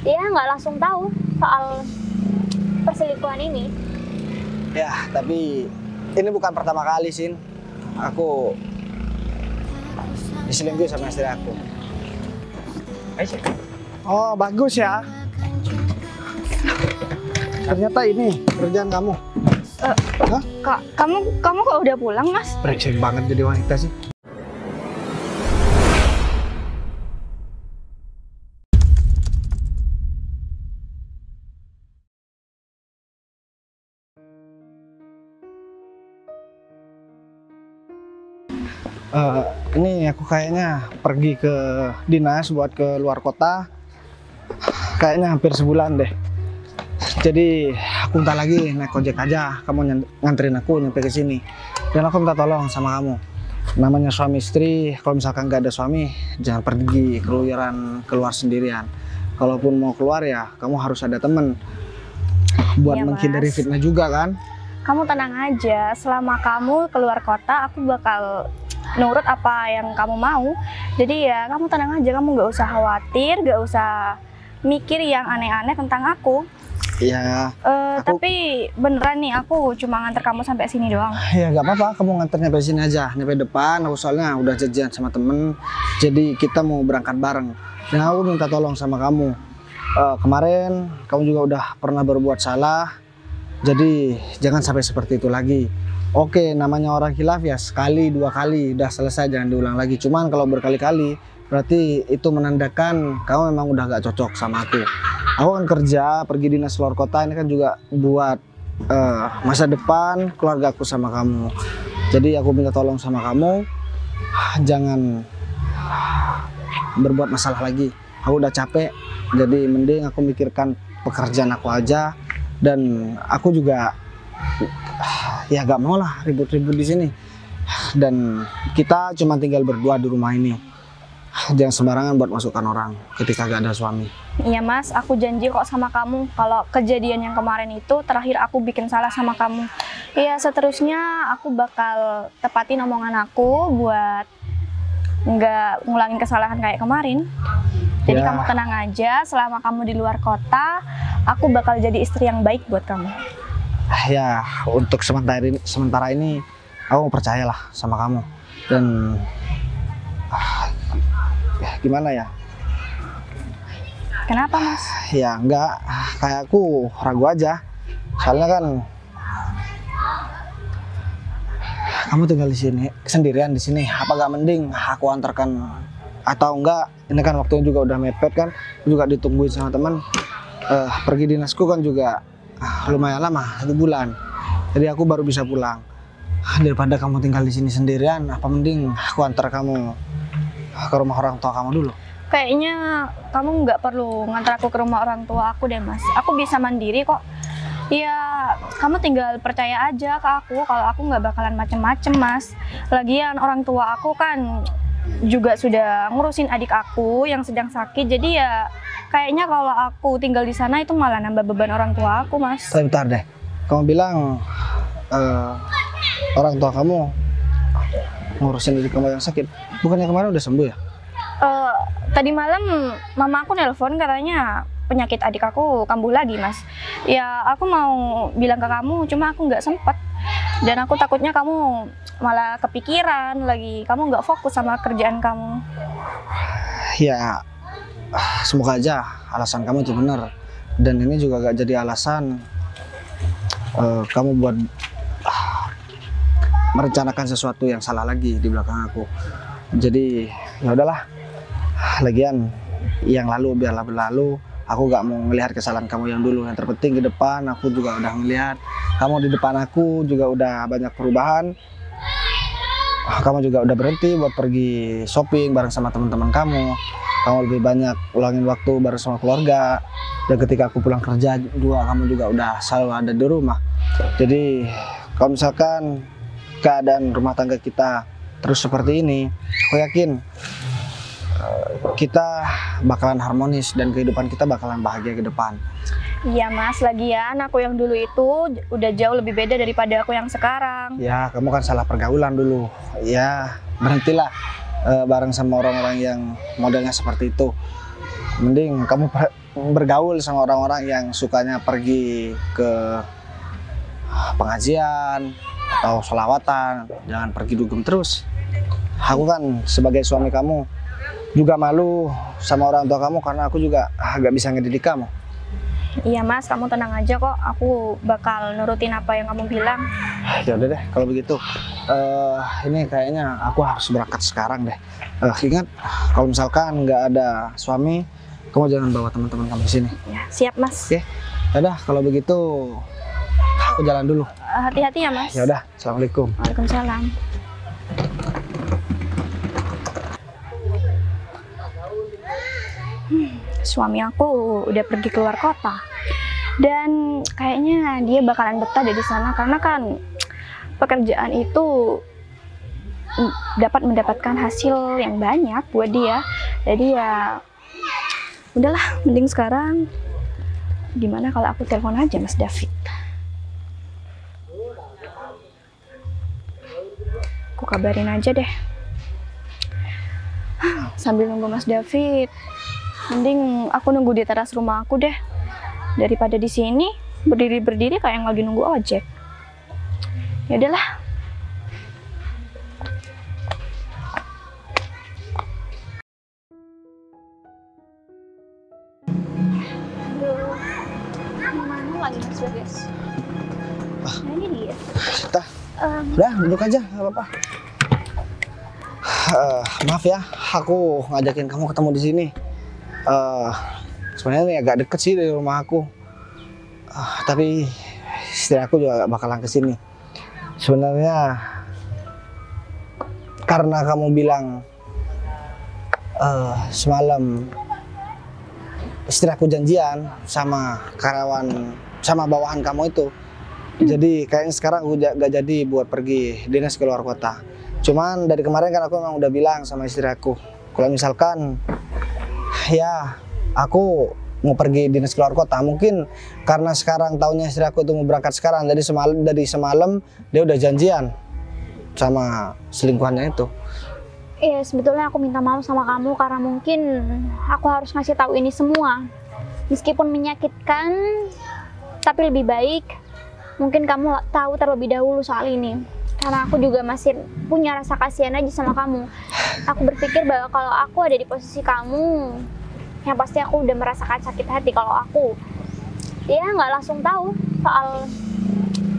dia nggak langsung tahu soal perselingkuhan ini. Ya, tapi ini bukan pertama kali, Sin. Aku diselingkuhi sama istri aku. Oh, bagus ya. Ternyata ini kerjaan kamu. Kak, kamu kok udah pulang, Mas? Brengsek banget jadi wanita sih. Ini aku kayaknya pergi ke dinas buat ke luar kota. Kayaknya hampir sebulan deh. Jadi aku minta lagi naik ojek aja. Kamu nganterin aku nyampe ke sini. Dan aku minta tolong sama kamu. Namanya suami istri, kalau misalkan gak ada suami, jangan pergi keluar sendirian. Kalaupun mau keluar ya, kamu harus ada temen buat Iya, menghindari Mas. fitnah juga kan. Kamu tenang aja, selama kamu keluar kota, aku bakal nurut apa yang kamu mau. Jadi ya kamu tenang aja, kamu nggak usah khawatir, nggak usah mikir yang aneh-aneh tentang aku. Ya, Tapi beneran nih, aku cuma nganter kamu sampai sini doang. ya nggak apa-apa, kamu nganter nyampe sini aja, nyampe depan. Aku soalnya udah janjian sama temen, jadi kita mau berangkat bareng. Dan aku minta tolong sama kamu. Kemarin kamu juga udah pernah berbuat salah, jadi jangan sampai seperti itu lagi. Oke, namanya orang khilaf ya sekali dua kali udah selesai, jangan diulang lagi. Cuman kalau berkali-kali berarti itu menandakan kamu memang udah gak cocok sama aku. Aku kan kerja pergi dinas luar kota ini kan juga buat masa depan keluarga aku sama kamu. Jadi aku minta tolong sama kamu, jangan berbuat masalah lagi. Aku udah capek, jadi mending aku mikirkan pekerjaan aku aja. Dan aku juga ya gak mau lah ribut-ribut di sini. Dan kita cuma tinggal berdua di rumah ini. Jangan sembarangan buat masukkan orang ketika gak ada suami. Iya Mas, aku janji kok sama kamu kalau kejadian yang kemarin itu terakhir aku bikin salah sama kamu. Iya, seterusnya aku bakal tepatin omongan aku buat nggak ngulangin kesalahan kayak kemarin. Jadi Ya. kamu tenang aja, selama kamu di luar kota, aku bakal jadi istri yang baik buat kamu. Ya, untuk sementara ini aku percayalah sama kamu. Dan ya gimana ya? Kenapa Mas? Ya enggak, kayak aku ragu aja. Soalnya kan kamu tinggal di sini sendirian di sini. Apa gak mending aku antarkan, atau enggak? Ini kan waktunya juga udah mepet kan, juga ditungguin sama teman. Pergi dinasku kan juga lumayan lama, 1 bulan. Jadi aku baru bisa pulang. Daripada kamu tinggal di sini sendirian, apa mending aku antar kamu ke rumah orang tua kamu dulu. Kayaknya kamu nggak perlu ngantar aku ke rumah orang tua aku deh Mas. Aku bisa mandiri kok. Ya, kamu tinggal percaya aja ke aku kalau aku nggak bakalan macem-macem Mas. Lagian orang tua aku kan juga sudah ngurusin adik aku yang sedang sakit. Jadi ya kayaknya kalau aku tinggal di sana itu malah nambah beban orang tua aku Mas. Bentar deh, kamu bilang orang tua kamu ngurusin adik kamu yang sakit. Bukannya kemarin udah sembuh ya? Tadi malam mama aku nelpon katanya penyakit adik aku kambuh lagi Mas. Ya aku mau bilang ke kamu, cuma aku nggak sempet. Dan aku takutnya kamu malah kepikiran lagi, kamu nggak fokus sama kerjaan kamu. Ya, semoga aja alasan kamu itu benar. Dan ini juga gak jadi alasan kamu buat merencanakan sesuatu yang salah lagi di belakang aku. Jadi ya udahlah. Lagian yang lalu biarlah berlalu. Aku gak mau ngelihat kesalahan kamu yang dulu. Yang terpenting ke depan aku juga udah ngelihat kamu di depan aku juga udah banyak perubahan. Kamu juga udah berhenti buat pergi shopping bareng sama teman-teman kamu. Kamu lebih banyak ulangin waktu bareng sama keluarga. Dan ketika aku pulang kerja juga kamu juga udah selalu ada di rumah. Jadi kalau misalkan keadaan rumah tangga kita terus seperti ini, aku yakin kita bakalan harmonis dan kehidupan kita bakalan bahagia ke depan. Iya Mas, lagian aku yang dulu itu udah jauh lebih beda daripada aku yang sekarang. Ya, kamu kan salah pergaulan dulu. Ya, berhentilah bareng sama orang-orang yang modelnya seperti itu. mending kamu bergaul sama orang-orang yang sukanya pergi ke pengajian atau sholawatan, jangan pergi dugem terus. Aku kan sebagai suami kamu juga malu sama orang tua kamu karena aku juga agak bisa ngedidik kamu. Iya Mas, kamu tenang aja kok. Aku bakal nurutin apa yang kamu bilang. Ya udah deh, kalau begitu ini kayaknya aku harus berangkat sekarang deh. Ingat, kalau misalkan nggak ada suami, kamu jangan bawa teman-teman kamu di sini. Ya, siap Mas. Oke, udah kalau begitu aku jalan dulu. Hati-hati ya Mas. Ya udah, assalamualaikum. Waalaikumsalam. Suami aku udah pergi keluar kota dan kayaknya dia bakalan betah di sana karena kan pekerjaan itu dapat mendapatkan hasil yang banyak buat dia. Jadi ya udahlah, mending sekarang gimana kalau aku telepon aja Mas David. Aku kabarin aja deh. Sambil nunggu Mas David, mending aku nunggu di teras rumah aku deh, daripada di sini berdiri kayak yang lagi nunggu ojek. Ya udahlah. Mana lagi Mas David? Nah, ini dia. Tah, udah duduk aja, nggak apa-apa. Maaf ya, aku ngajakin kamu ketemu di sini. Sebenarnya ini agak deket sih dari rumah aku, tapi istri aku juga gak bakalan kesini. Sebenarnya karena kamu bilang semalam istri aku janjian sama karyawan, sama bawahan kamu itu. Jadi kayaknya sekarang aku gak jadi buat pergi dinas ke luar kota. Cuman dari kemarin kan aku memang udah bilang sama istri aku, kalau misalkan ya aku mau pergi dinas keluar kota, mungkin karena sekarang tahunnya istri aku itu mau berangkat sekarang, dari semalam dia udah janjian sama selingkuhannya itu. Iya, sebetulnya aku minta maaf sama kamu karena mungkin aku harus ngasih tahu ini semua. Meskipun menyakitkan, tapi lebih baik mungkin kamu tahu terlebih dahulu soal ini. Karena aku juga masih punya rasa kasihan aja sama kamu. Aku berpikir bahwa kalau aku ada di posisi kamu, yang pasti aku udah merasakan sakit hati kalau aku ya nggak langsung tahu soal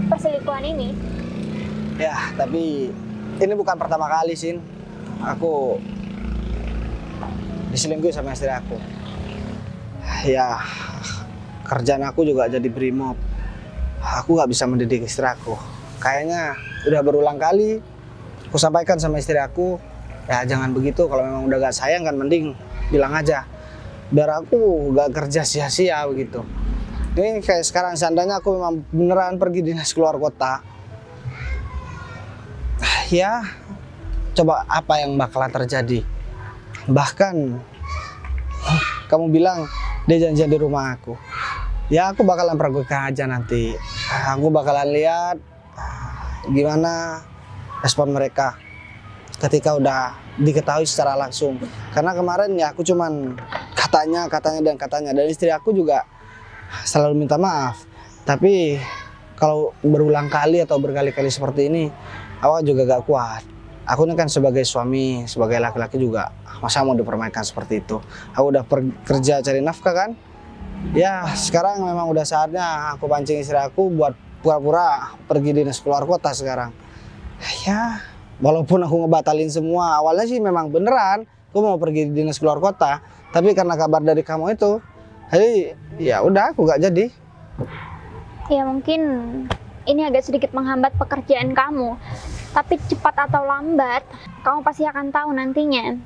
perselingkuhan ini. Ya, tapi ini bukan pertama kali, Sin. Aku diselingkuhi sama istri aku. Ya, kerjaan aku juga jadi brimob. Aku nggak bisa mendidik istri aku. Kayaknya udah berulang kali aku sampaikan sama istri aku, ya jangan begitu, kalau memang udah gak sayang kan mending bilang aja, biar aku gak kerja sia-sia begitu. Ini kayak sekarang seandainya aku memang beneran pergi dinas keluar kota, ya coba apa yang bakalan terjadi. Bahkan kamu bilang dia janjian di rumah aku, ya aku bakalan peragukan aja nanti. Aku bakalan lihat gimana respon mereka ketika udah diketahui secara langsung. Karena kemarin ya aku cuman katanya dan istri aku juga selalu minta maaf. Tapi kalau berulang kali atau berkali-kali seperti ini, aku juga gak kuat. Aku ini kan sebagai suami, sebagai laki-laki juga, masa mau dipermainkan seperti itu. Aku udah kerja cari nafkah kan. Ya sekarang memang udah saatnya aku pancing istri aku buat pura-pura pergi dinas keluar kota sekarang. Ya walaupun aku ngebatalin semua, awalnya sih memang beneran aku mau pergi dinas keluar kota, tapi karena kabar dari kamu itu, jadi ya udah aku gak jadi. Ya mungkin ini agak sedikit menghambat pekerjaan kamu, tapi cepat atau lambat kamu pasti akan tahu nantinya.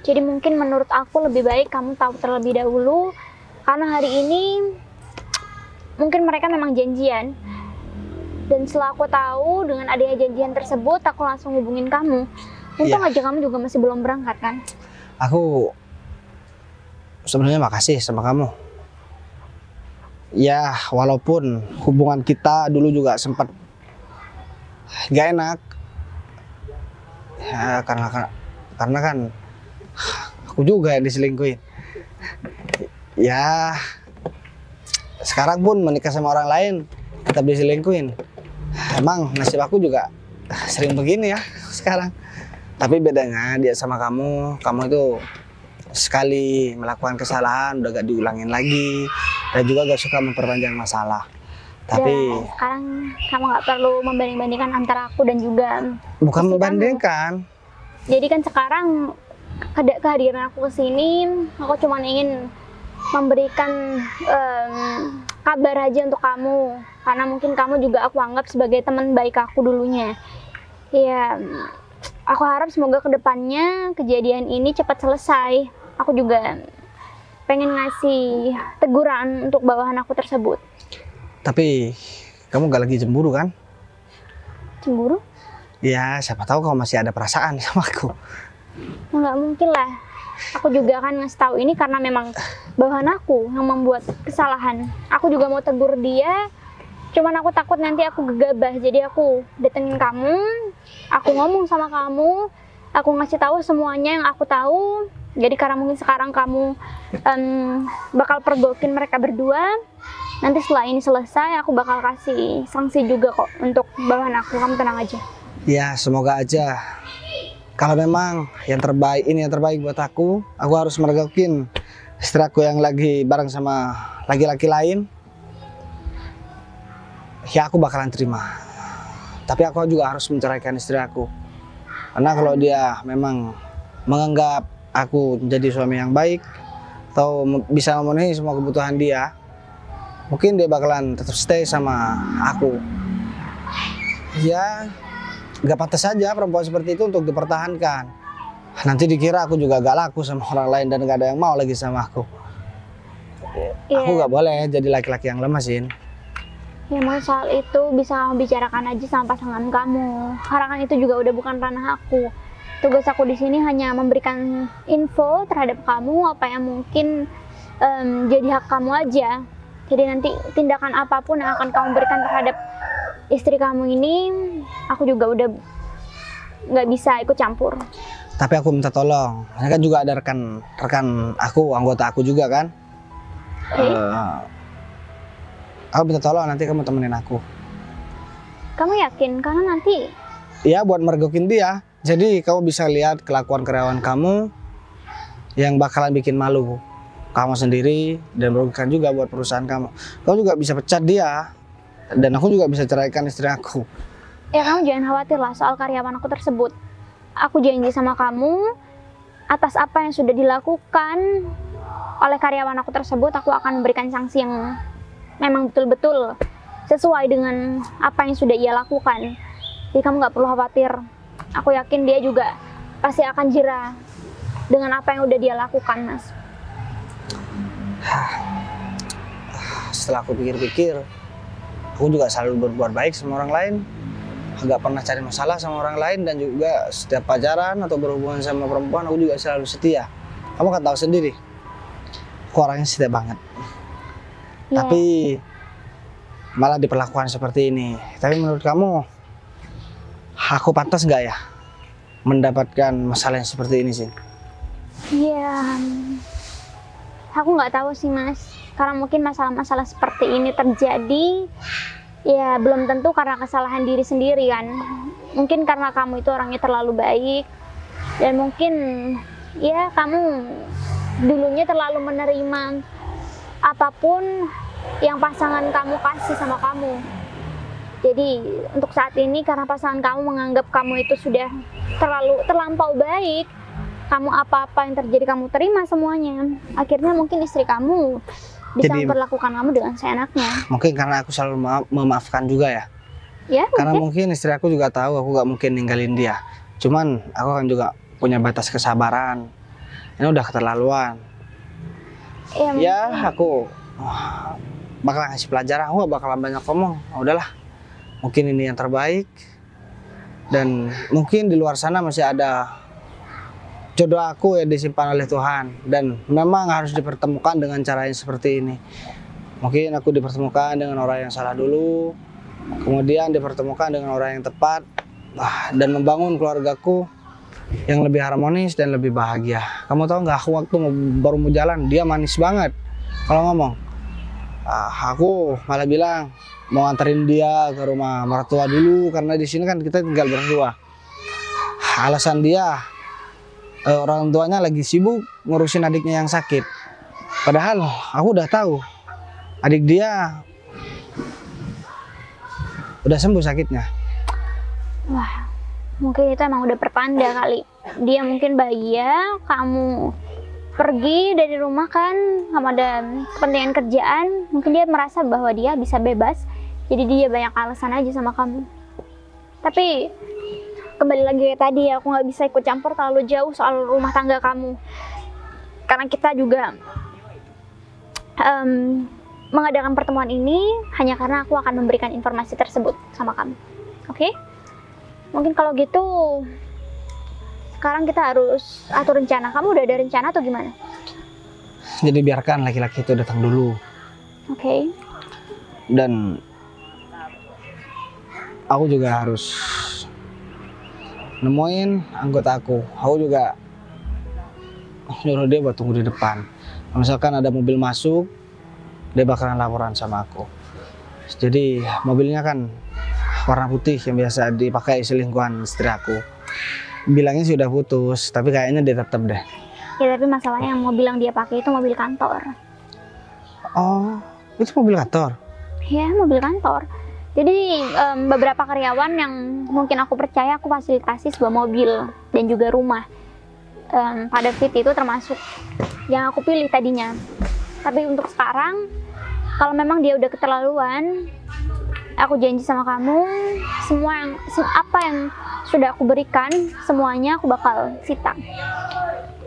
Jadi mungkin menurut aku lebih baik kamu tahu terlebih dahulu, karena hari ini mungkin mereka memang janjian. Dan setelah aku tahu dengan adanya janjian tersebut, aku langsung hubungin kamu. Untung aja kamu juga masih belum berangkat kan? Aku sebenarnya makasih sama kamu. Ya walaupun hubungan kita dulu juga sempat gak enak. Ya karena kan aku juga yang diselingkuhin. Ya, sekarang pun menikah sama orang lain tetap diselingkuhin. Emang nasib aku juga sering begini ya sekarang. Tapi bedanya dia sama kamu itu sekali melakukan kesalahan udah gak diulangin lagi, dan juga gak suka memperpanjang masalah. Tapi Dan sekarang kamu nggak perlu membanding-bandingkan antara aku dan juga bukan istri membandingkan. Jadi kan sekarang kehadiran aku ke sini, aku cuma ingin memberikan kabar aja untuk kamu, karena mungkin kamu juga aku anggap sebagai teman baik aku dulunya. Ya, aku harap semoga kedepannya kejadian ini cepat selesai. Aku juga pengen ngasih teguran untuk bawahan aku tersebut. Tapi kamu gak lagi cemburu kan? Cemburu? Ya, siapa tahu kamu masih ada perasaan sama aku. Nggak mungkin lah. Aku juga akan ngasih tahu ini karena memang bawahan aku yang membuat kesalahan. Aku juga mau tegur dia, cuman aku takut nanti aku gegabah. Jadi aku datengin kamu, aku ngomong sama kamu, aku ngasih tahu semuanya yang aku tahu. Jadi karena mungkin sekarang kamu bakal pergokin mereka berdua, nanti setelah ini selesai aku bakal kasih sanksi juga kok untuk bawahan aku. Kamu tenang aja. Ya, semoga aja. Kalau memang yang terbaik ini yang terbaik buat aku harus mergokin istri aku yang lagi bareng sama laki-laki lain. Ya, aku bakalan terima. Tapi aku juga harus menceraikan istri aku. Karena kalau dia memang menganggap aku menjadi suami yang baik atau bisa memenuhi semua kebutuhan dia, mungkin dia bakalan tetap stay sama aku. Ya, gak pantas saja perempuan seperti itu untuk dipertahankan. Nanti dikira aku juga gak laku sama orang lain dan gak ada yang mau lagi sama aku. Aku gak boleh jadi laki-laki yang lemah, Sin. Ya, mau soal itu bisa kamu bicarakan aja sama pasangan kamu. Karena kan itu juga udah bukan ranah aku. Tugas aku di sini hanya memberikan info terhadap kamu apa yang mungkin jadi hak kamu aja. Jadi nanti tindakan apapun yang akan kamu berikan terhadap istri kamu ini, aku juga udah nggak bisa ikut campur. Tapi aku minta tolong. Ini kan juga ada rekan aku, anggota aku juga kan. Aku minta tolong nanti kamu temenin aku. Kamu yakin? Karena nanti Ya, buat mergokin dia. Jadi kamu bisa lihat kelakuan karyawan kamu yang bakalan bikin malu kamu sendiri dan merugikan juga buat perusahaan kamu. Kamu juga bisa pecat dia dan aku juga bisa ceraikan istri aku. ya kamu jangan khawatir lah soal karyawan aku tersebut. Aku janji sama kamu, atas apa yang sudah dilakukan oleh karyawan aku tersebut, aku akan memberikan sanksi yang memang betul-betul sesuai dengan apa yang sudah ia lakukan. Jadi kamu nggak perlu khawatir. Aku yakin dia juga pasti akan jera dengan apa yang udah dia lakukan, Mas. Setelah aku pikir-pikir, aku juga selalu berbuat baik sama orang lain. Nggak pernah cari masalah sama orang lain, dan juga setiap pacaran atau berhubungan sama perempuan aku juga selalu setia. Kamu kan tahu sendiri, aku orangnya setia banget. Yeah. Tapi malah diperlakukan seperti ini. Tapi menurut kamu, aku pantas nggak ya mendapatkan masalah yang seperti ini sih? Iya, aku nggak tahu sih, Mas. Karena mungkin masalah-masalah seperti ini terjadi, ya belum tentu karena kesalahan diri sendiri kan. Mungkin karena kamu itu orangnya terlalu baik, dan mungkin ya kamu dulunya terlalu menerima apapun yang pasangan kamu kasih sama kamu. Jadi untuk saat ini karena pasangan kamu menganggap kamu itu sudah terlampau baik, kamu apa-apa yang terjadi kamu terima semuanya. Akhirnya mungkin istri kamu bisa memperlakukan kamu dengan seenaknya. Mungkin karena aku selalu memaafkan juga ya. Ya, karena mungkin istri aku juga tahu aku gak mungkin ninggalin dia. Cuman aku kan juga punya batas kesabaran. Ini udah keterlaluan. Ya aku bakalan ngasih pelajaran. Aku gak bakalan banyak ngomong. Udahlah, mungkin ini yang terbaik. Dan mungkin di luar sana masih ada jodoh aku yang disimpan oleh Tuhan, dan memang harus dipertemukan dengan cara yang seperti ini. Mungkin aku dipertemukan dengan orang yang salah dulu, kemudian dipertemukan dengan orang yang tepat, dan membangun keluargaku yang lebih harmonis dan lebih bahagia. Kamu tahu nggak, aku waktu baru mau jalan dia manis banget kalau ngomong. Aku malah bilang mau anterin dia ke rumah mertua dulu karena di sini kan kita tinggal berdua. Alasan dia orang tuanya lagi sibuk ngurusin adiknya yang sakit. Padahal aku udah tahu adik dia udah sembuh sakitnya. Wah, mungkin itu emang udah pertanda kali. Dia mungkin bahagia, kamu pergi dari rumah kan, kamu ada kepentingan kerjaan, mungkin dia merasa bahwa dia bisa bebas, jadi dia banyak alasan aja sama kamu. Tapi kembali lagi kayak tadi, aku nggak bisa ikut campur terlalu jauh soal rumah tangga kamu, karena kita juga mengadakan pertemuan ini hanya karena aku akan memberikan informasi tersebut sama kamu. Oke? Mungkin kalau gitu sekarang kita harus atur rencana. Kamu udah ada rencana atau gimana? Jadi biarkan laki-laki itu datang dulu. Oke. Dan aku juga harus nemuin anggota aku. Aku juga nyuruh dia buat tunggu di depan. Kalau misalkan ada mobil masuk, dia bakalan laporan sama aku. Jadi mobilnya kan warna putih yang biasa dipakai selingkuhan istri aku. Bilangnya sudah putus, tapi kayaknya dia tetap deh. Ya tapi masalahnya yang mobil yang dia pakai itu mobil kantor. Oh, itu mobil kantor? Ya, mobil kantor. Jadi beberapa karyawan yang mungkin aku percaya aku fasilitasi sebuah mobil dan juga rumah. Pada fit itu termasuk yang aku pilih tadinya. Tapi untuk sekarang, kalau memang dia udah keterlaluan, aku janji sama kamu, apa yang sudah aku berikan, semuanya aku bakal sita.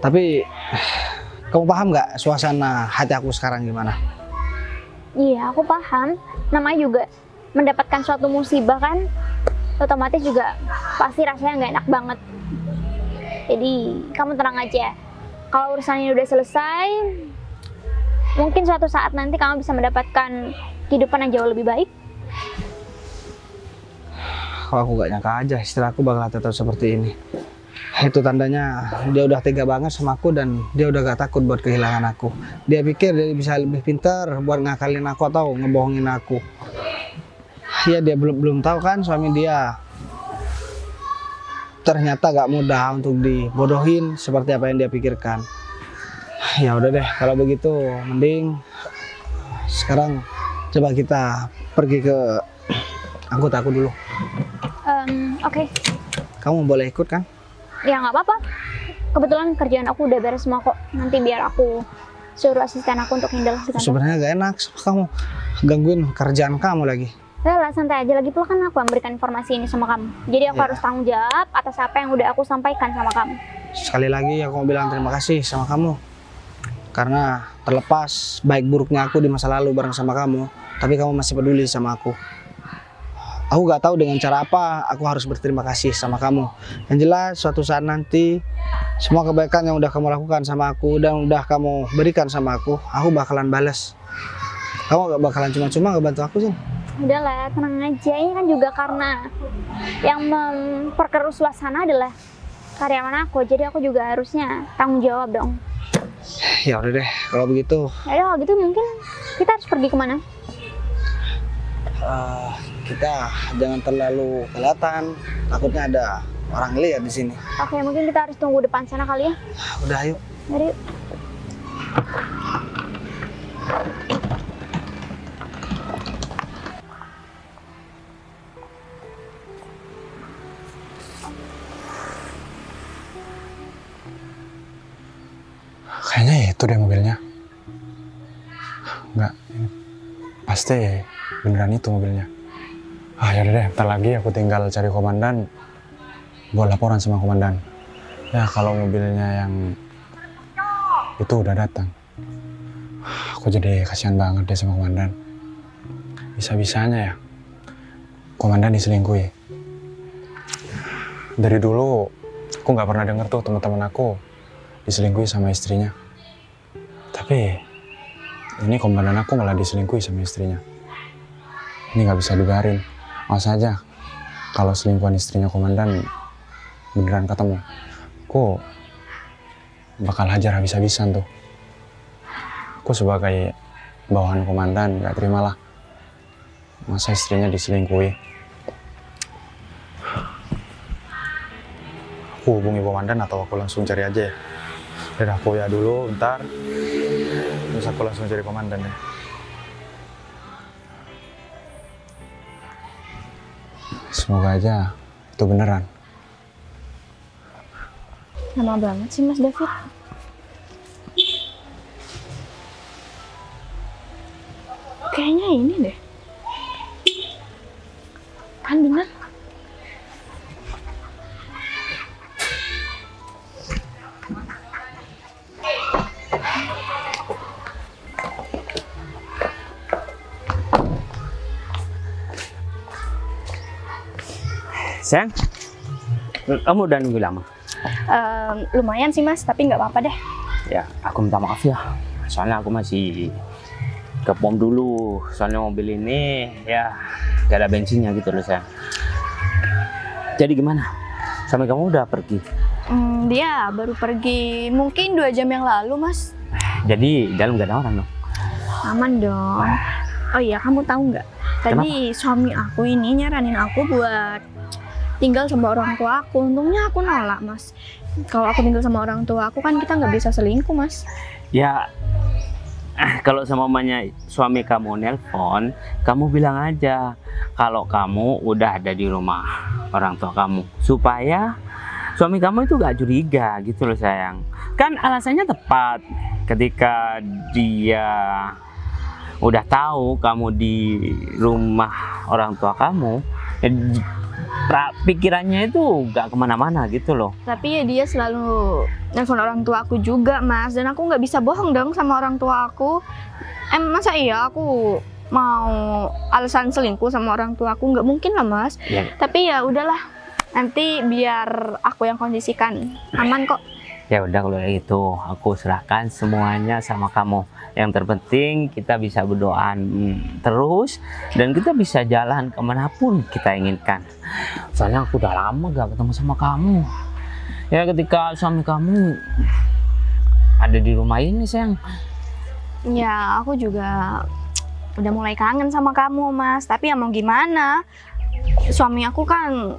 Tapi kamu paham nggak suasana hati aku sekarang gimana? Iya, aku paham. Namanya juga mendapatkan suatu musibah kan, otomatis juga pasti rasanya nggak enak banget. Jadi kamu tenang aja. Kalau urusan ini udah selesai, mungkin suatu saat nanti kamu bisa mendapatkan kehidupan yang jauh lebih baik. Kalau aku gak nyangka aja istri aku bakal tetap seperti ini. Itu tandanya dia udah tega banget sama aku dan dia udah gak takut buat kehilangan aku. Dia pikir dia bisa lebih pintar buat ngakalin aku atau ngebohongin aku. Ya dia belum tahu kan suami dia ternyata gak mudah untuk dibodohin seperti apa yang dia pikirkan. Ya udah deh, kalau begitu mending sekarang coba kita pergi ke anggota aku dulu. Oke. Kamu boleh ikut kan? Ya nggak apa-apa. Kebetulan kerjaan aku udah beres semua kok. Nanti biar aku suruh asisten aku untuk handle di kantor. Sebenarnya gak enak sama kamu gangguin kerjaan kamu lagi. Lah santai aja, lagi pula kan aku yang memberikan informasi ini sama kamu. Jadi aku harus tanggung jawab atas apa yang udah aku sampaikan sama kamu. Sekali lagi aku mau bilang terima kasih sama kamu. Karena terlepas baik buruknya aku di masa lalu bareng sama kamu, tapi kamu masih peduli sama aku. Aku gak tahu dengan cara apa aku harus berterima kasih sama kamu. Yang jelas suatu saat nanti semua kebaikan yang udah kamu lakukan sama aku dan udah kamu berikan sama aku bakalan balas. Kamu gak bakalan cuma-cuma ngebantu aku sih. Udahlah, tenang aja. Ini kan juga karena yang memperkeruh suasana adalah karyawan aku. Jadi aku juga harusnya tanggung jawab dong. Ya udah deh, kalau begitu. Ya udah, kalau gitu mungkin kita harus pergi kemana? Kita jangan terlalu kelihatan, takutnya ada orang lihat di sini. Oke, mungkin kita harus tunggu depan sana kali ya. Udah, ayo. Mari. Kayaknya itu deh mobilnya. Enggak, pasti beneran itu mobilnya. Yaudah deh, ntar lagi aku tinggal cari komandan buat laporan sama komandan. Ya kalau mobilnya yang itu udah datang, aku jadi kasihan banget deh sama komandan. Bisa-bisanya ya komandan diselingkuhi. Dari dulu aku nggak pernah denger tuh teman-teman aku diselingkuhi sama istrinya. Tapi ini komandan aku malah diselingkuhi sama istrinya. Ini nggak bisa dibiarin. Awas aja kalau selingkuhan istrinya komandan beneran ketemu. aku bakal hajar habis-habisan tuh. Aku sebagai bawahan komandan gak terimalah masa istrinya diselingkuhi. Aku hubungi komandan atau aku langsung cari aja ya? Udah aku ya dulu bentar, terus aku langsung cari komandan ya. Semoga aja itu beneran. Lama banget sih Mas David. Kayaknya ini deh. Kan bener. Sayang, kamu udah nunggu lama? Lumayan sih Mas, tapi nggak apa-apa deh. Ya, aku minta maaf ya. Soalnya aku masih ke pom dulu. Soalnya mobil ini ya gak ada bensinnya gitu loh sayang. Jadi gimana? Suami kamu udah pergi? Dia baru pergi mungkin 2 jam yang lalu Mas. Jadi dalam gak ada orang dong? Aman dong. Oh iya, kamu tahu nggak? Tadi suami aku ini nyaranin aku buat tinggal sama orang tua aku. Untungnya aku nolak Mas. Kalau aku tinggal sama orang tua aku kan kita nggak bisa selingkuh Mas. Ya, kalau sama mamanya suami kamu nelpon, kamu bilang aja kalau kamu udah ada di rumah orang tua kamu, supaya suami kamu itu gak curiga gitu loh sayang. Kan alasannya tepat, ketika dia udah tahu kamu di rumah orang tua kamu, pikirannya itu gak kemana-mana gitu loh. Tapi ya dia selalu nelfon orang tua aku juga Mas, dan aku nggak bisa bohong dong sama orang tua aku. Masa iya aku mau alasan selingkuh sama orang tua aku? Nggak mungkin lah Mas. Ya. Tapi ya udahlah, nanti biar aku yang kondisikan, aman kok. Ya udah kalau gitu aku serahkan semuanya sama kamu. Yang terpenting kita bisa berdoa terus dan kita bisa jalan kemanapun kita inginkan. Soalnya aku udah lama gak ketemu sama kamu. Ya ketika suami kamu ada di rumah ini sayang. Ya aku juga udah mulai kangen sama kamu Mas. Tapi ya mau gimana? Suami aku kan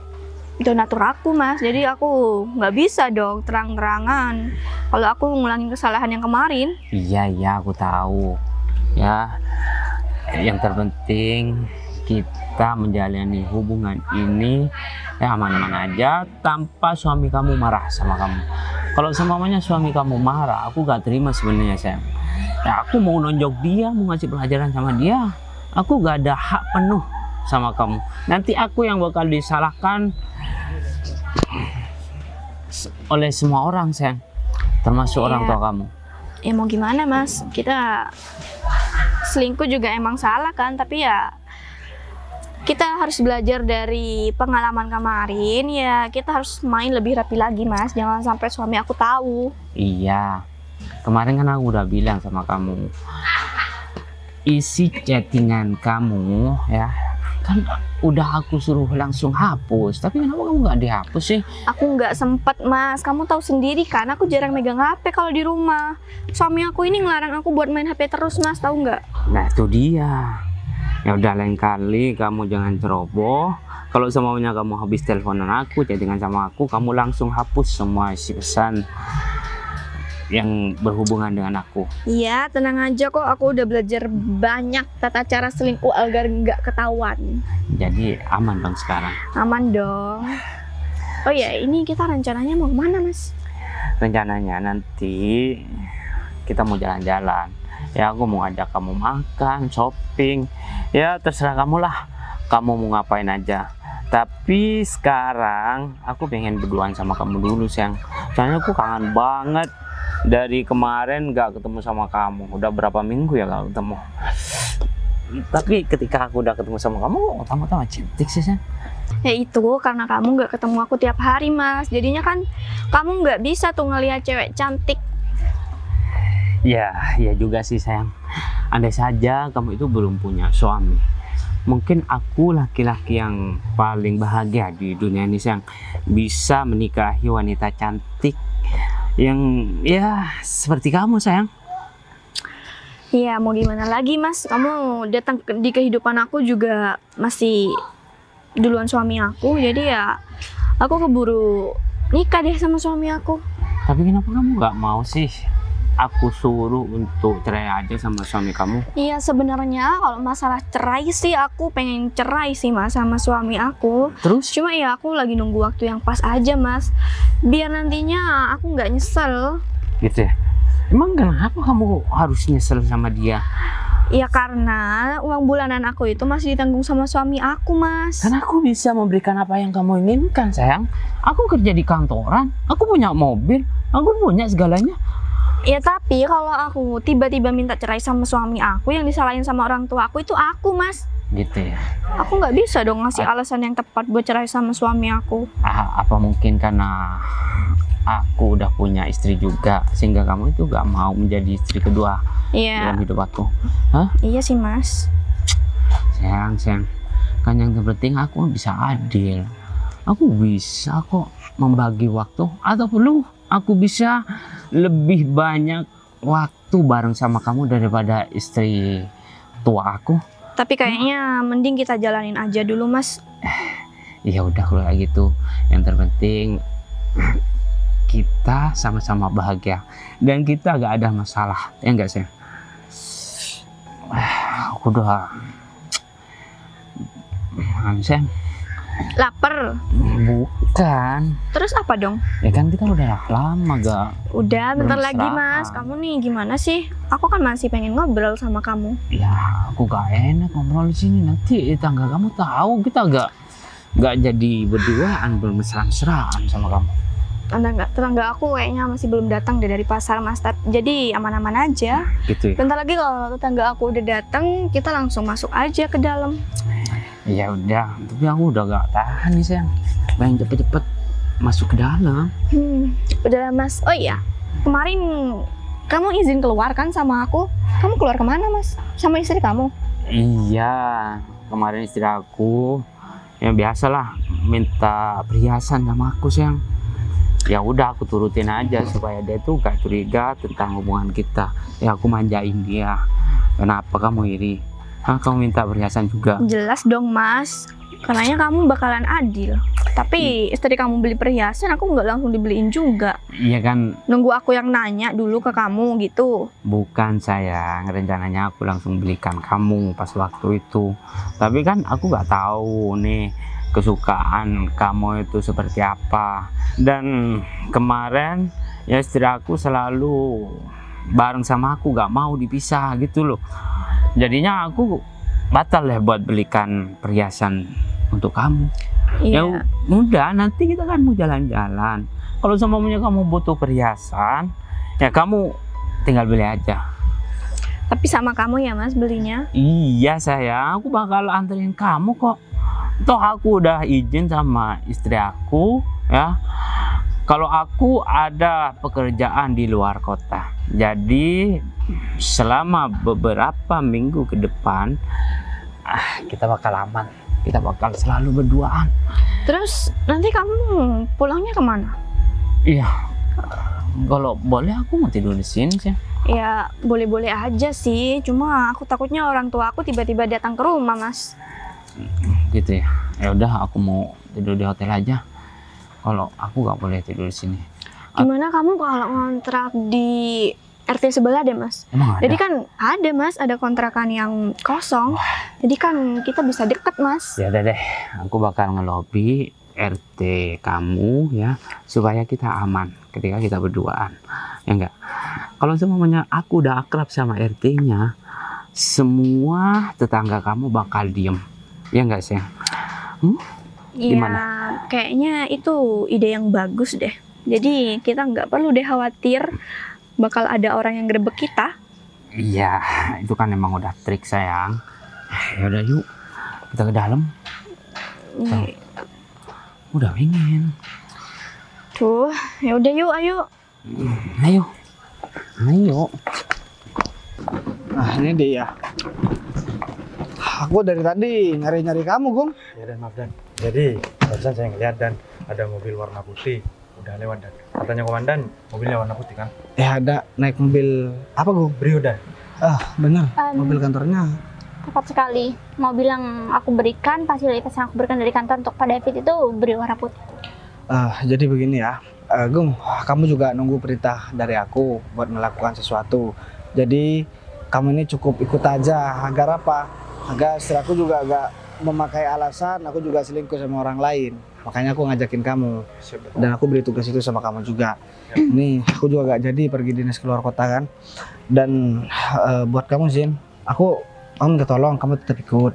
donatur aku Mas, jadi aku nggak bisa dong terang-terangan kalau aku ngulangin kesalahan yang kemarin. Iya aku tahu ya, yang terpenting kita menjalani hubungan ini ya aman-aman aja tanpa suami kamu marah sama kamu. Kalau semuanya suami kamu marah, aku gak terima sebenarnya sayang. Ya aku mau nonjok dia, mau ngasih pelajaran sama dia, aku gak ada hak penuh sama kamu. Nanti aku yang bakal disalahkan oleh semua orang sayang, termasuk orang tua kamu. Ya mau gimana Mas, kita selingkuh juga emang salah kan, tapi ya kita harus belajar dari pengalaman kemarin. Ya kita harus main lebih rapi lagi Mas, jangan sampai suami aku tahu. Iya, kemarin kan aku udah bilang sama kamu, isi chattingan kamu ya kan udah aku suruh langsung hapus, tapi kenapa kamu nggak dihapus sih? Aku nggak sempet Mas, kamu tahu sendiri kan aku jarang megang HP kalau di rumah. Suami aku ini ngelarang aku buat main HP terus Mas, tahu nggak? Nah itu dia. Ya udah lain kali kamu jangan ceroboh. Kalau semuanya kamu habis teleponan aku, chattingan sama aku, kamu langsung hapus semua isi pesan yang berhubungan dengan aku. Iya, tenang aja kok, aku udah belajar banyak tata cara selingkuh agar nggak ketahuan. Jadi aman dong sekarang? Aman dong. Oh ya, ini kita rencananya mau kemana Mas? Rencananya nanti kita mau jalan-jalan. Ya aku mau ajak kamu makan, shopping. Ya terserah kamu lah, kamu mau ngapain aja. Tapi sekarang aku pengen berduaan sama kamu dulu sayang. Soalnya aku kangen banget. Dari kemarin gak ketemu sama kamu, udah berapa minggu ya gak ketemu. Tapi ketika aku udah ketemu sama kamu, tambah cantik sih sayang. Ya itu karena kamu nggak ketemu aku tiap hari Mas, jadinya kan kamu nggak bisa tuh ngelihat cewek cantik. Ya juga sih sayang. Andai saja kamu itu belum punya suami, mungkin aku laki-laki yang paling bahagia di dunia ini sayang, bisa menikahi wanita cantik yang ya seperti kamu sayang. Iya, mau gimana lagi mas, kamu datang di kehidupan aku juga masih duluan suami aku, jadi ya aku keburu nikah deh sama suami aku. Tapi kenapa kamu nggak mau sih aku suruh untuk cerai aja sama suami kamu? Iya, sebenarnya kalau masalah cerai sih aku pengen cerai sih mas sama suami aku. Terus? Cuma ya aku lagi nunggu waktu yang pas aja mas, biar nantinya aku nggak nyesel. Gitu ya? Emang kenapa kamu harus nyesel sama dia? Ya karena uang bulanan aku itu masih ditanggung sama suami aku mas. Kan aku bisa memberikan apa yang kamu inginkan sayang. Aku kerja di kantoran, aku punya mobil, aku punya segalanya. Ya tapi kalau aku tiba-tiba minta cerai sama suami aku, yang disalahin sama orang tua aku itu aku mas. Gitu ya? Aku nggak bisa dong ngasih alasan yang tepat buat cerai sama suami aku. Apa mungkin karena aku udah punya istri juga sehingga kamu itu gak mau menjadi istri kedua Iya. dalam hidup aku? Hah? Iya sih mas. Sayang, kan yang terpenting aku bisa adil. Aku bisa kok membagi waktu, atau perlu aku bisa lebih banyak waktu bareng sama kamu daripada istri tua aku. Tapi kayaknya mending kita jalanin aja dulu mas. Ya udah kalau kayak gitu, yang terpenting kita sama-sama bahagia dan kita gak ada masalah, ya enggak sih? Aku udah Sam. Lapar. Bukan. Terus apa dong? Ya kan kita udah lama gak. Udah bentar lagi Mesra. mas. Kamu nih gimana sih? Aku kan masih pengen ngobrol sama kamu. Ya aku gak enak ngobrol di sini, nanti tetangga kamu tahu kita gak jadi berduaan bermesra-mesraan sama kamu. Tetangga aku kayaknya masih belum datang deh dari pasar mas. Jadi aman-aman aja. Gitu ya? Bentar lagi kalau tetangga aku udah datang, kita langsung masuk aja ke dalam. Ya udah, tapi aku udah gak tahan nih sayang. Pengen cepet-cepet masuk ke dalam. Udah lah mas. Oh iya, kemarin kamu izin keluar kan sama aku? Kamu keluar kemana mas? Sama istri kamu? Iya, kemarin istri aku yang biasalah minta perhiasan sama aku sayang. Ya udah aku turutin aja supaya dia tuh gak curiga tentang hubungan kita. Ya aku manjain dia. Kenapa kamu iri? Kamu minta perhiasan juga? Jelas dong mas, karenanya kamu bakalan adil. Tapi istri kamu beli perhiasan, aku nggak langsung dibeliin juga. Iya kan? Nunggu aku yang nanya dulu ke kamu gitu. Bukan sayang, rencananya aku langsung belikan kamu pas waktu itu. Tapi kan aku gak tahu nih kesukaan kamu itu seperti apa. Dan kemarin ya istri aku selalu bareng sama aku, gak mau dipisah gitu loh. Jadinya aku batal ya buat belikan perhiasan untuk kamu. Iya. Ya udah, nanti kita kan mau jalan-jalan. Kalau semuanya kamu butuh perhiasan, ya kamu tinggal beli aja. Tapi sama kamu ya mas belinya? Iya sayang, aku bakal anterin kamu kok. Toh aku udah izin sama istri aku ya. Kalau aku ada pekerjaan di luar kota, jadi selama beberapa minggu ke depan kita bakal aman, kita bakal selalu berduaan. Terus nanti kamu pulangnya kemana? Iya, kalau boleh aku mau tidur di sini sih. Ya boleh-boleh aja sih, cuma aku takutnya orang tua aku tiba-tiba datang ke rumah mas. Gitu ya. Ya udah, aku mau tidur di hotel aja. Kalau aku nggak boleh tidur di sini. Gimana kamu kalau ngontrak di RT sebelah deh mas? Emang ada? Jadi kan ada mas, ada kontrakan yang kosong. Jadi kan kita bisa deket mas. Ya udah deh, aku bakal ngelobi RT kamu ya, supaya kita aman ketika kita berduaan. Ya enggak? Kalau semuanya aku udah akrab sama RT-nya, semua tetangga kamu bakal diem. Ya enggak sih? Iya, Gimana? kayaknya itu ide yang bagus deh. Jadi kita nggak perlu deh khawatir bakal ada orang yang grebek kita. Iya, itu kan emang udah trik sayang. Ya udah yuk, kita ke dalam. Udah pengen. Tuh, ya udah yuk, ayo. Ayo, ayo. Nah ini dia. Aku dari tadi nyari-nyari kamu, Gung. Ya Dan, maaf Dan. Jadi barusan saya ngeliat Dan ada mobil warna putih udah lewat Dan. Katanya komandan mobilnya warna putih kan? Ya ada naik mobil apa, Gung? Brio Dan. Bener, mobil kantornya. Tepat sekali. Mobil yang aku berikan, fasilitas yang aku berikan dari kantor untuk Pak David itu beri warna putih. Jadi begini ya, Gung, kamu juga nunggu perintah dari aku buat melakukan sesuatu. Jadi kamu ini cukup ikut aja, agar apa? Agar istri aku juga agak memakai alasan aku juga selingkuh sama orang lain. Makanya aku ngajakin kamu. Dan aku beri tugas itu sama kamu juga. Nih, aku juga gak jadi pergi dinas keluar kota kan. Dan buat kamu Zin, aku minta tolong kamu tetap ikut.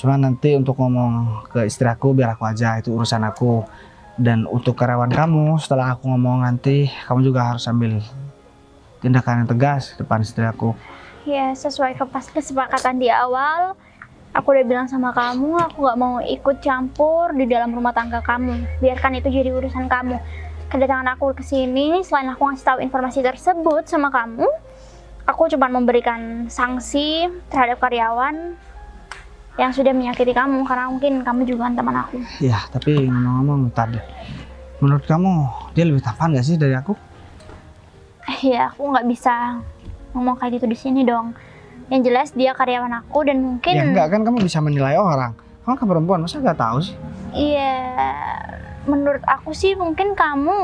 Cuma nanti untuk ngomong ke istri aku biar aku aja, itu urusan aku. Dan untuk karyawan kamu, setelah aku ngomong nanti, kamu juga harus ambil tindakan yang tegas depan istri aku. Ya, sesuai kesepakatan di awal, aku udah bilang sama kamu, aku gak mau ikut campur di dalam rumah tangga kamu. Biarkan itu jadi urusan kamu. Kedatangan aku ke sini, selain aku ngasih tahu informasi tersebut sama kamu, aku cuma memberikan sanksi terhadap karyawan yang sudah menyakiti kamu, karena mungkin kamu juga kan teman aku. Ya, tapi ngomong-ngomong tadi, menurut kamu dia lebih tampan gak sih dari aku? Ya, aku nggak bisa ngomong kayak gitu di sini dong. Yang jelas dia karyawan aku dan mungkin. Ya enggak kan, kamu bisa menilai orang. Kamu kan perempuan, masa nggak tahu sih? Iya, menurut aku sih mungkin kamu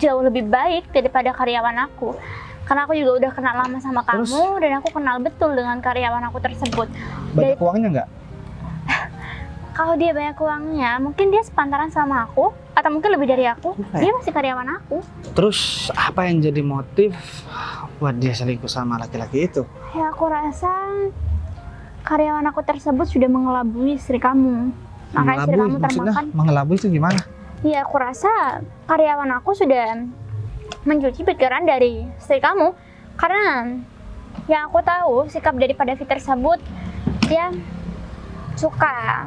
jauh lebih baik daripada karyawan aku. Karena aku juga udah kenal lama sama kamu. Dan aku kenal betul dengan karyawan aku tersebut. Banyak uangnya nggak? Kalau dia banyak uangnya, mungkin dia sepantaran sama aku, atau mungkin lebih dari aku. Dia masih karyawan aku. Terus apa yang jadi motif buat dia selingkuh sama laki-laki itu? Ya, aku rasa karyawan aku tersebut sudah mengelabui istri kamu. Makanya istri kamu termakan. Mengelabui itu gimana? Iya, aku rasa karyawan aku sudah mencuci pikiran dari istri kamu. Karena yang aku tahu, sikap dari Pak David tersebut, dia suka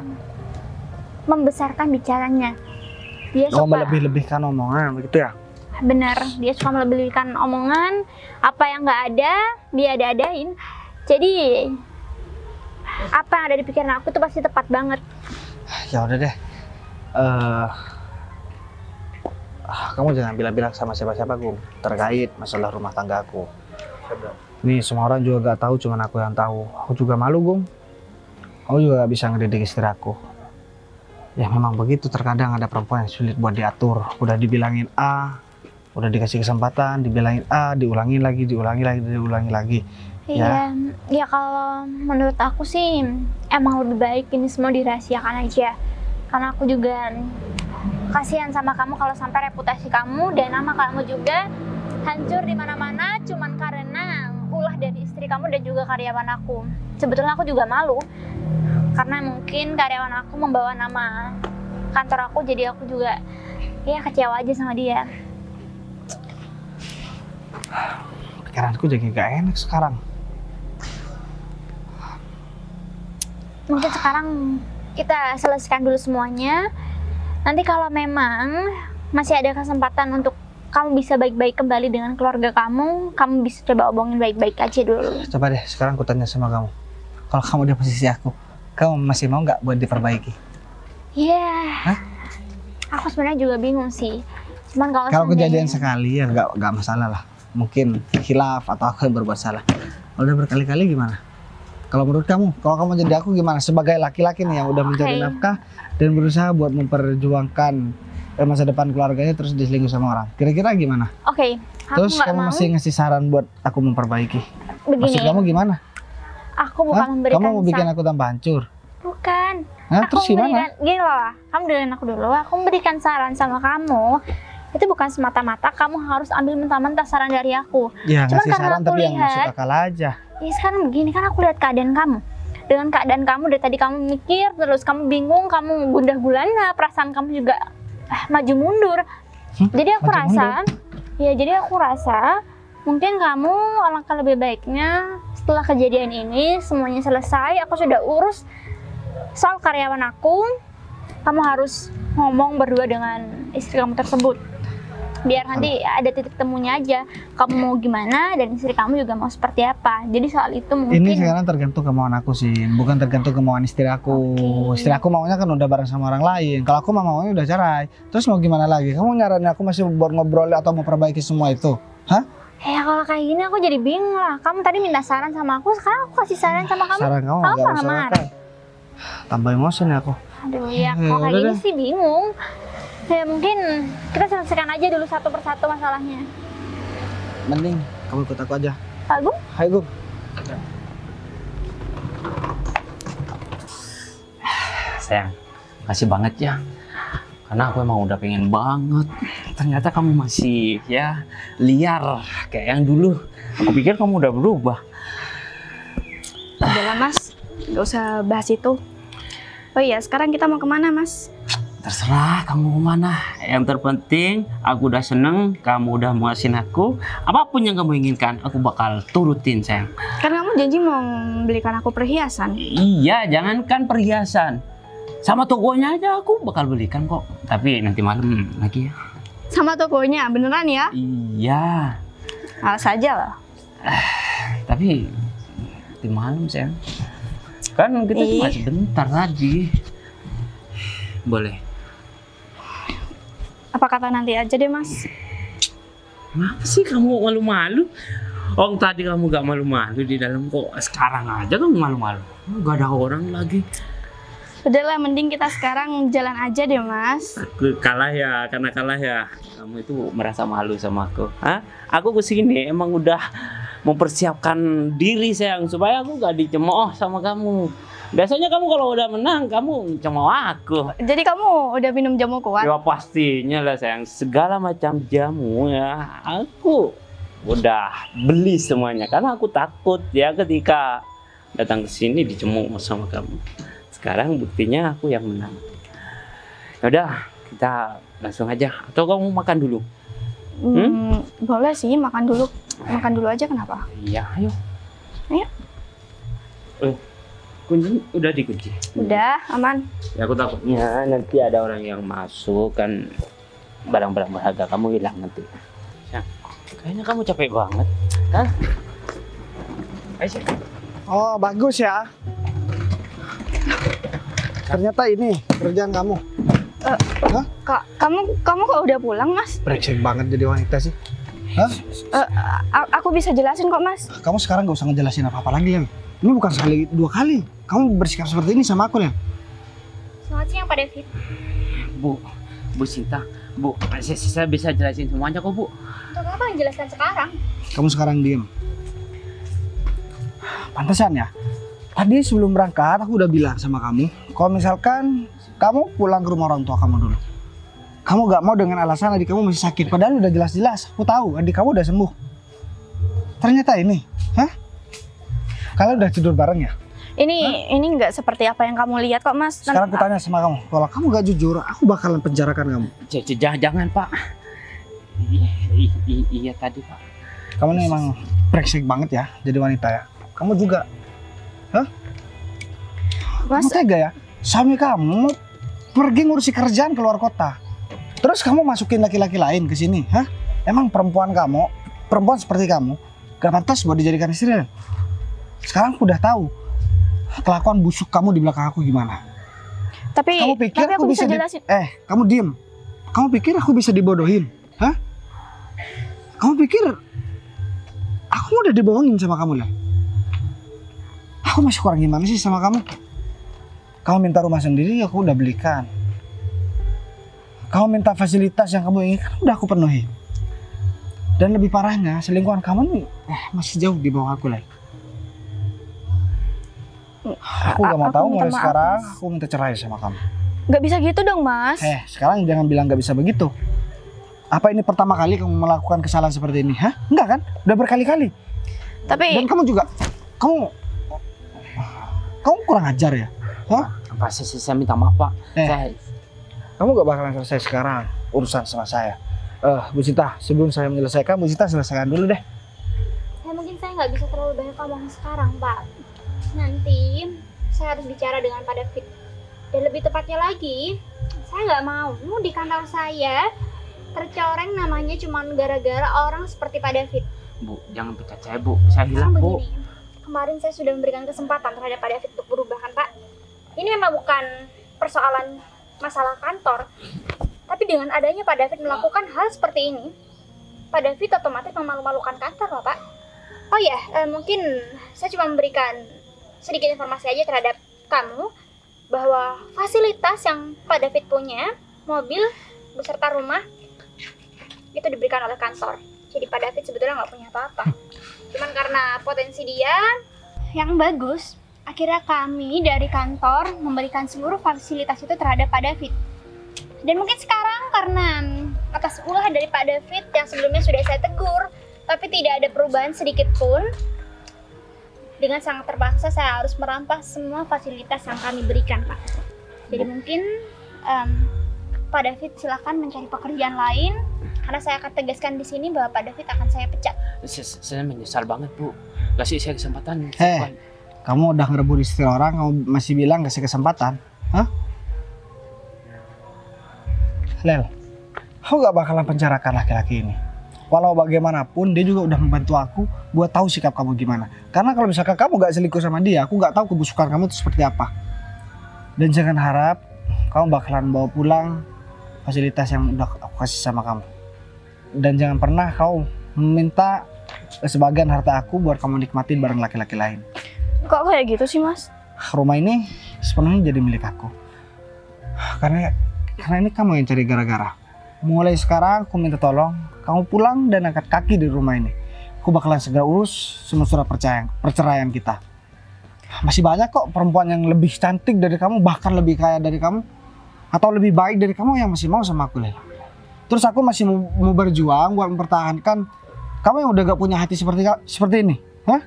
membesarkan bicaranya. Dia suka melebih-lebihkan omongan begitu ya? Benar, dia suka melebih-lebihkan omongan. Apa yang nggak ada, dia ada-adain. Jadi apa yang ada di pikiran aku tuh pasti tepat banget. Ya udah deh. Kamu jangan bilang-bilang sama siapa-siapa, Gung, terkait masalah rumah tangga aku. Nih, semua orang juga gak tahu, cuman aku yang tahu. Aku juga malu, Gung. Aku juga gak bisa ngedidik istri aku. Ya memang begitu, terkadang ada perempuan yang sulit buat diatur. Udah dibilangin A, udah dikasih kesempatan, dibilangin A, diulangi lagi. Iya, ya kalau menurut aku sih emang lebih baik ini semua dirahasiakan aja. Karena aku juga kasihan sama kamu kalau sampai reputasi kamu dan nama kamu juga hancur di mana-mana cuman karena ulah dari istri kamu dan juga karyawan aku. Sebetulnya aku juga malu karena mungkin karyawan aku membawa nama kantor aku, jadi aku juga ya kecewa aja sama dia. Pikiranku jadi gak enak sekarang. Mungkin sekarang kita selesaikan dulu semuanya. Nanti kalau memang masih ada kesempatan untuk kamu bisa baik-baik kembali dengan keluarga kamu, kamu bisa coba obongin baik-baik aja dulu. Coba deh, sekarang aku tanya sama kamu. Kalau kamu di posisi aku, kamu masih mau nggak buat diperbaiki? Iya. Yeah. Aku sebenarnya juga bingung sih. Cuman kalau kejadian sekali ya nggak masalah lah. Mungkin khilaf atau aku yang berbuat salah. Kalau udah berkali-kali gimana? Kalau menurut kamu, kalau kamu jadi aku gimana? Sebagai laki-laki nih yang udah mencari nafkah dan berusaha buat memperjuangkan masa depan keluarganya terus diselingkuh sama orang. Kira-kira gimana? Oke. Terus kamu masih ngasih saran buut aku memperbaiki. Begini. Maksud kamu gimana? Aku bukan memberikan. Kamu mau bikin aku tambah hancur? Bukan. Nah, terus gimana? Gini loh, kamu dengerin aku dulu. Aku memberikan saran sama kamu. Itu bukan semata-mata kamu harus ambil mentah-mentah saran dari aku. Ya, ngasih saran tapi yang masuk akal aja. Ya sekarang begini, kan aku lihat keadaan kamu. Dengan keadaan kamu dari tadi kamu mikir, terus kamu bingung, kamu gundah gulana, perasaan kamu juga maju mundur. Jadi aku rasa mungkin kamu alangkah lebih baiknya setelah kejadian ini semuanya selesai, aku sudah urus soal karyawan aku, kamu harus ngomong berdua dengan istri kamu tersebut. Biar nanti ada titik temunya aja. Kamu mau gimana dan istri kamu juga mau seperti apa. Jadi soal itu mungkin. Ini sekarang tergantung kemauan aku sih, bukan tergantung kemauan istri aku. Oke. Istri aku maunya kan udah bareng sama orang lain. Kalau aku maunya udah cerai. Terus mau gimana lagi? Kamu nyaranin aku masih ngobrol atau mau perbaiki semua itu? Hah? Ya kalau kayak gini aku jadi bingung lah. Kamu tadi minta saran sama aku, sekarang aku kasih saran sama kamu. Saran kamu Kamu nggak malah usah marah. kan? Tambah emosi nih aku. Aduh ya, kalau kayak udah gini deh. sih bingung. Ya mungkin kita selesaikan aja dulu satu persatu masalahnya. Mending kamu ikut aku aja. Pak Gung? Hai Gum. Sayang, makasih banget ya. Karena aku emang udah pengen banget. Ternyata kamu masih ya liar kayak yang dulu. Aku pikir kamu udah berubah. Udahlah mas, gak usah bahas itu. Oh iya, sekarang kita mau kemana mas? Terserah kamu kemana. Yang terpenting aku udah seneng, kamu udah muasin aku. Apapun yang kamu inginkan, aku bakal turutin sayang. Kan kamu janji mau belikan aku perhiasan. Iya, jangankan perhiasan. Sama tokonya aja aku bakal belikan kok. Tapi nanti malam lagi ya. Sama tokonya, beneran ya? Iya. Alas aja lah. Tapi nanti malam sayang. Kan kita cuma sebentar tadi. Boleh. Apa kata nanti aja deh mas? Kenapa sih kamu malu-malu? Oh tadi kamu gak malu-malu di dalam kok sekarang aja kamu malu-malu. Gak ada orang lagi. Udahlah, mending kita sekarang jalan aja deh mas. Aku kalah ya, karena kalah ya. Kamu itu merasa malu sama aku. Hah? Aku kesini emang udah mempersiapkan diri sayang supaya aku gak dicemooh sama kamu. Biasanya kamu kalau udah menang kamu cemooh aku. Jadi kamu udah minum jamu kuat? Ya pastinya lah sayang, segala macam jamu ya aku udah beli semuanya karena aku takut ya ketika datang ke sini dicemooh sama kamu. Sekarang buktinya aku yang menang. Yaudah, kita langsung aja. Atau kamu makan dulu? Boleh sih, makan dulu. Makan dulu aja, kenapa? Iya, ayo. Ayo. Kunci udah dikunci. Udah, aman. Ya aku takutnya nanti ada orang yang masuk kan barang-barang berharga kamu hilang nanti. Ya, kayaknya kamu capek banget. Hah? Ayo sih. Oh bagus ya. Ternyata ini kerjaan kamu. Kak, kamu kok udah pulang mas? Brengsek banget jadi wanita sih. Hah? Aku bisa jelasin kok mas. Kamu sekarang gak usah ngejelasin apa-apa lagi ya. Ini bukan sekali, dua kali. Kamu bersikap seperti ini sama aku ya. Selamat siang Pak David. Bu Sinta, Bu, saya bisa jelasin semuanya kok Bu. Untuk apa menjelaskan sekarang? Kamu sekarang diem. Pantesan ya. Tadi sebelum berangkat aku udah bilang sama kamu, kalau misalkan kamu pulang ke rumah orang tua kamu dulu. Kamu gak mau dengan alasan adik kamu masih sakit. Padahal udah jelas-jelas, aku tahu adik kamu udah sembuh. Ternyata ini, hah? Kalian udah tidur bareng ya? Ini nggak seperti apa yang kamu lihat kok mas. Sekarang aku tanya sama kamu, kalau kamu gak jujur, aku bakalan penjarakan kamu. Jangan Pak. Iya tadi Pak. Kamu ini emang brengsek banget ya, jadi wanita ya. Kamu juga, hah? Mas, Kamu tega ya? Suami kamu pergi ngurusi kerjaan keluar kota. Terus kamu masukin laki-laki lain ke sini, hah? Emang perempuan seperti kamu, gak pantas buat dijadikan istri? Sekarang aku udah tahu kelakuan busuk kamu di belakang aku gimana. tapi Kamu pikir aku bisa jelasin. kamu diem. Kamu pikir aku bisa dibodohin, hah? Kamu pikir aku udah dibohongin sama kamu lah? Aku masih kurang gimana sih sama kamu? Kamu minta rumah sendiri, aku udah belikan. Kamu minta fasilitas yang kamu inginkan, udah aku penuhi. Dan lebih parahnya, selingkuhan kamu nih masih jauh di bawah aku lah. Aku gak mau Aku tahu minta mulai maaf, sekarang, Mas. aku minta cerai sama kamu. Nggak bisa gitu dong mas. Sekarang jangan bilang gak bisa begitu. Apa ini pertama kali kamu melakukan kesalahan seperti ini? Hah? Enggak kan? Udah berkali-kali. Tapi Dan kamu juga, kamu kurang ajar ya? Hah? Pak, saya minta maaf Pak. Kamu gak bakalan selesai sekarang urusan sama saya. Bu Sinta, sebelum saya menyelesaikan, Bu Sinta selesaikan dulu deh. ya mungkin saya nggak bisa terlalu banyak ngomong sekarang pak. Nanti saya harus bicara dengan Pak David. Dan lebih tepatnya lagi, saya nggak mau di kantor saya tercoreng namanya cuman gara-gara orang seperti Pak David. Bu, jangan pecat saya, Bu. Saya hilang, Sekarang Bu. begini, kemarin saya sudah memberikan kesempatan terhadap Pak David untuk berubah kan Pak. Ini memang bukan persoalan masalah kantor, tapi dengan adanya Pak David melakukan hal seperti ini, Pak David otomatis memalu-malukan kantor loh Pak. Oh ya, mungkin saya cuma memberikan sedikit informasi aja terhadap kamu bahwa fasilitas yang Pak David punya, mobil beserta rumah, itu diberikan oleh kantor. Jadi Pak David sebetulnya nggak punya apa-apa. Cuman karena potensi dia yang bagus, akhirnya kami dari kantor memberikan seluruh fasilitas itu terhadap Pak David. Dan mungkin sekarang karena atas ulah dari Pak David yang sebelumnya sudah saya tegur, tapi tidak ada perubahan sedikit pun, dengan sangat terpaksa saya harus merampas semua fasilitas yang kami berikan, Pak. Jadi mungkin Pak David silakan mencari pekerjaan lain, karena saya akan tegaskan di sini bahwa Pak David akan saya pecat. Saya menyesal banget, Bu. Kasih saya kesempatan. Hei, kamu udah ngerebut istri orang, kamu masih bilang kasih kesempatan? Hah? Lel, aku gak bakalan penjarakan laki-laki ini. Walau bagaimanapun dia juga udah membantu aku buat tahu sikap kamu gimana. Karena kalau misalkan kamu gak selingkuh sama dia, aku gak tahu kebusukan kamu itu seperti apa. Dan jangan harap kamu bakalan bawa pulang fasilitas yang udah aku kasih sama kamu. Dan jangan pernah kau meminta sebagian harta aku buat kamu nikmatin bareng laki-laki lain. Kok kayak gitu sih Mas? Rumah ini sepenuhnya jadi milik aku. Karena ini kamu yang cari gara-gara. Mulai sekarang aku minta tolong kamu pulang dan angkat kaki di rumah ini. Aku bakalan segera urus semua surat perceraian kita. Masih banyak kok perempuan yang lebih cantik dari kamu, bahkan lebih kaya dari kamu, atau lebih baik dari kamu yang masih mau sama aku, Lel. Terus aku masih mau berjuang buat mempertahankan kamu yang udah gak punya hati seperti ini. Hah?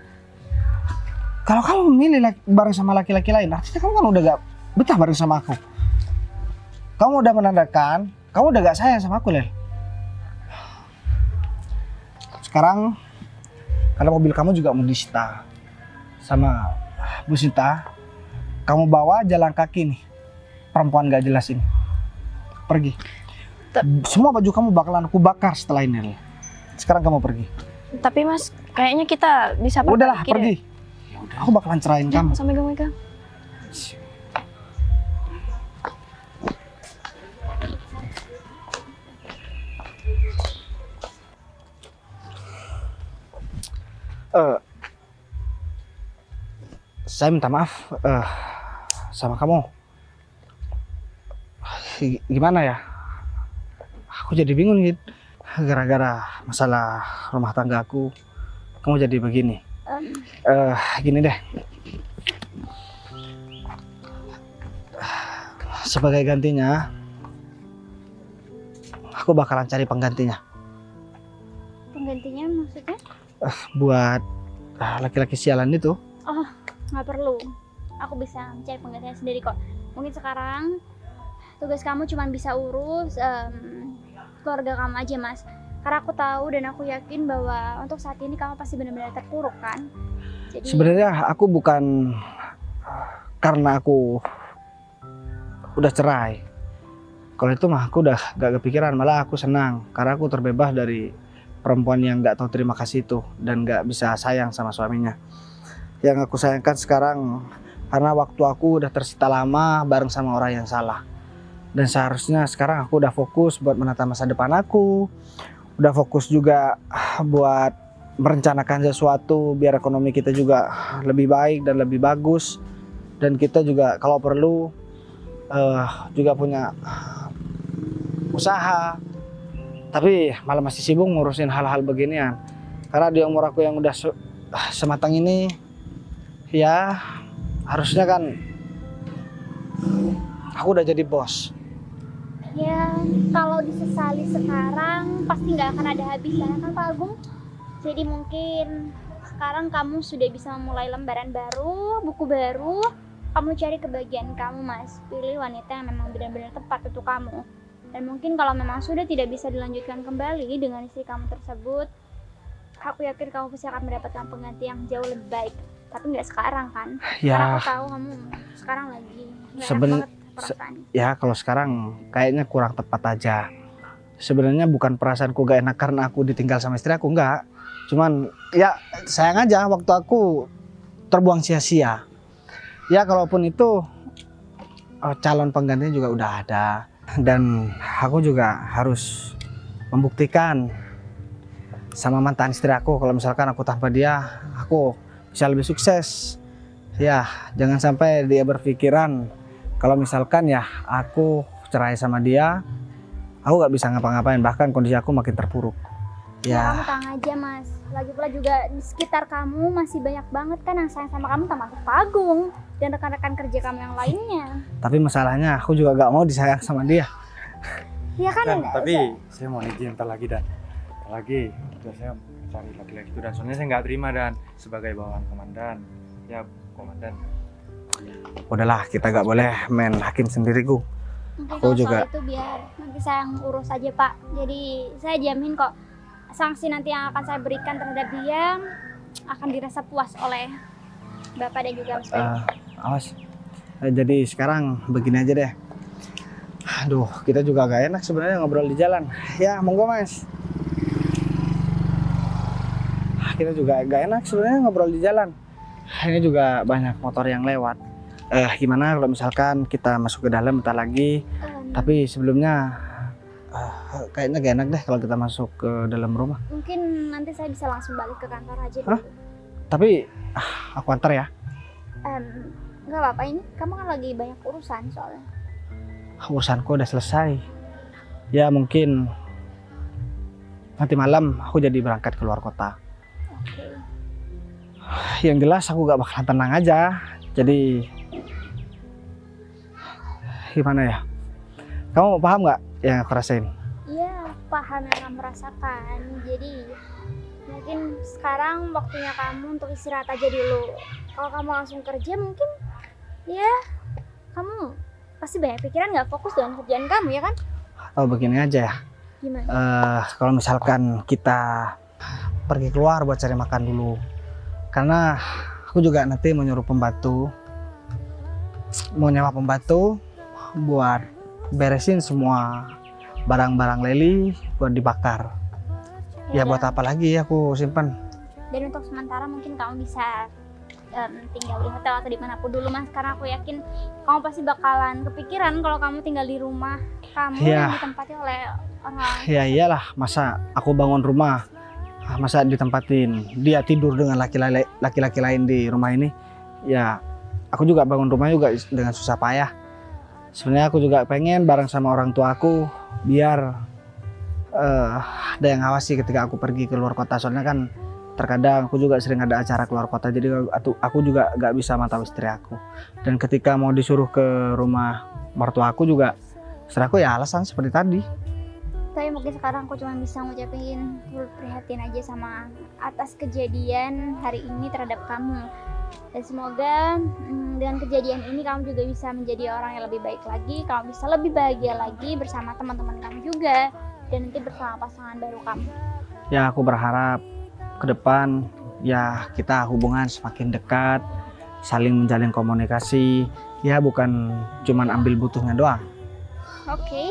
Kalau kamu memilih bareng sama laki-laki lain, artinya kamu kan udah gak betah bareng sama aku. Kamu udah menandakan kamu udah gak sayang sama aku, Lel. Sekarang karena mobil kamu juga mau disita sama Bu Sinta, kamu bawa jalan kaki nih perempuan gak jelas ini. Pergi. Semua baju kamu bakalan aku bakar setelah ini, Lel. Sekarang kamu pergi. Tapi Mas, kayaknya kita bisa Udahlah, perbaiki pergi. deh. Aku bakalan cerain kamu. Sampai megang. Saya minta maaf sama kamu. Gimana ya? Aku jadi bingung gitu. Gara-gara masalah rumah tangga aku, kamu jadi begini. Gini deh. Sebagai gantinya, aku bakalan cari penggantinya. Penggantinya maksudnya? Buat laki-laki sialan itu. Oh, nggak perlu. Aku bisa mencari penggantinya sendiri kok. Mungkin sekarang tugas kamu cuma bisa urus keluarga kamu aja, Mas. Karena aku tahu dan aku yakin bahwa untuk saat ini kamu pasti benar-benar terpuruk kan. Jadi Sebenarnya aku bukan karena aku udah cerai. Kalau itu mah aku udah gak kepikiran, malah aku senang karena aku terbebas dari perempuan yang gak tahu terima kasih itu dan gak bisa sayang sama suaminya. Yang aku sayangkan sekarang karena waktu aku udah tersita lama bareng sama orang yang salah. Dan seharusnya sekarang aku udah fokus buat menata masa depan aku, udah fokus juga buat merencanakan sesuatu biar ekonomi kita juga lebih baik dan lebih bagus. Dan kita juga kalau perlu juga punya usaha. Tapi malah masih sibuk ngurusin hal-hal beginian. Karena di umur aku yang udah sematang ini, ya harusnya kan aku udah jadi bos. ya kalau disesali sekarang pasti nggak akan ada habisnya kan Pak Agung. Jadi mungkin sekarang kamu sudah bisa memulai lembaran baru, buku baru. Kamu cari kebahagiaan kamu, Mas. Pilih wanita yang memang benar-benar tepat untuk kamu. Dan mungkin kalau memang sudah tidak bisa dilanjutkan kembali dengan istri kamu tersebut, aku yakin kamu pasti akan mendapatkan pengganti yang jauh lebih baik. Tapi nggak sekarang kan? Ya. Karena aku tahu kamu sekarang lagi nggak enak banget perasaannya. Ya kalau sekarang kayaknya kurang tepat aja. sebenarnya bukan perasaanku gak enak karena aku ditinggal sama istri aku, enggak. Cuman ya sayang aja waktu aku terbuang sia-sia. Ya kalaupun itu calon penggantinya juga udah ada. Dan aku juga harus membuktikan sama mantan istri aku kalau misalkan aku tanpa dia aku bisa lebih sukses. Ya jangan sampai dia berpikiran kalau misalkan ya aku cerai sama dia, aku gak bisa ngapa-ngapain, bahkan kondisi aku makin terpuruk. Ya kamu tenang aja Mas. Lagi pula juga di sekitar kamu masih banyak banget kan yang sayang sama kamu, termasuk Pak Agung dan rekan-rekan kerja kamu yang lainnya. Tapi masalahnya aku juga gak mau disayang sama dia. Ya kan? Dan, tapi saya mau izin ntar lagi Dan. Ntar lagi udah saya cari laki-laki itu Dan. Soalnya saya nggak terima Dan sebagai bawahan komandan. Ya komandan. Udahlah, kita gak boleh main hakim sendiriku. Mungkin Aku kalau juga. soal itu biar nanti saya yang urus aja Pak. Jadi saya jamin kok sanksi nanti yang akan saya berikan terhadap dia akan dirasa puas oleh Bapak dan juga Mas Bayu. Awas. Jadi sekarang begini aja deh. Aduh, kita juga gak enak sebenarnya ngobrol di jalan. Ya, monggo Mas. Kita juga gak enak sebenarnya ngobrol di jalan. Ini juga banyak motor yang lewat. Gimana kalau misalkan kita masuk ke dalam bentar lagi? Tapi sebelumnya kayaknya gak enak deh kalau kita masuk ke dalam rumah. Mungkin nanti saya bisa langsung balik ke kantor aja dulu. Tapi aku antar ya. Nggak apa-apa, ini kamu kan lagi banyak urusan soalnya. Urusanku udah selesai. Ya mungkin nanti malam aku jadi berangkat keluar kota. Oke. Yang jelas aku gak bakalan tenang aja. Jadi gimana ya? Kamu paham gak yang aku rasain? Iya, paham yang kamu rasakan. Jadi mungkin sekarang waktunya kamu untuk istirahat aja dulu. Kalau kamu langsung kerja mungkin ya kamu pasti banyak pikiran, nggak fokus dengan kerjaan kamu ya kan? Atau begini aja ya. Gimana? Kalau misalkan kita pergi keluar buat cari makan dulu. Karena aku juga nanti mau nyuruh pembantu, mau nyewa pembantu buat beresin semua barang-barang Leli buat dibakar. Ya buat apa lagi aku simpan. Dan untuk sementara mungkin kamu bisa tinggal di hotel atau dimanapun dulu Mas, karena aku yakin kamu pasti bakalan kepikiran kalau kamu tinggal di rumah kamu yang ditempati oleh orang. Ya iyalah, masa aku bangun rumah, masa ditempatin dia tidur dengan laki-laki lain di rumah ini. Ya aku juga bangun rumah juga dengan susah payah. Sebenarnya aku juga pengen bareng sama orang tua aku biar ada yang ngawasi ketika aku pergi ke luar kota. Soalnya kan terkadang aku juga sering ada acara keluar kota, jadi aku juga gak bisa mantau istri aku. Dan ketika mau disuruh ke rumah mertua aku juga istri aku ya alasan seperti tadi. Tapi mungkin sekarang aku cuma bisa ngucapin turut prihatin aja sama atas kejadian hari ini terhadap kamu. Dan semoga dengan kejadian ini kamu juga bisa menjadi orang yang lebih baik lagi, kamu bisa lebih bahagia lagi bersama teman-teman kamu juga, dan nanti bersama pasangan baru kamu. Ya aku berharap ke depan ya kita hubungan semakin dekat, saling menjalin komunikasi, ya bukan cuman ambil butuhnya doang. Oke.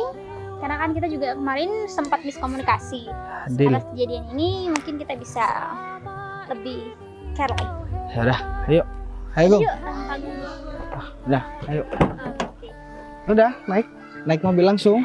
Karena kan kita juga kemarin sempat miskomunikasi. Deal. Setelah kejadian ini mungkin kita bisa lebih care lagi. Ya udah, ayo. Ayo, Gung. Yuk, Agung. Udah, ayo. Oke. Udah, naik mobil langsung.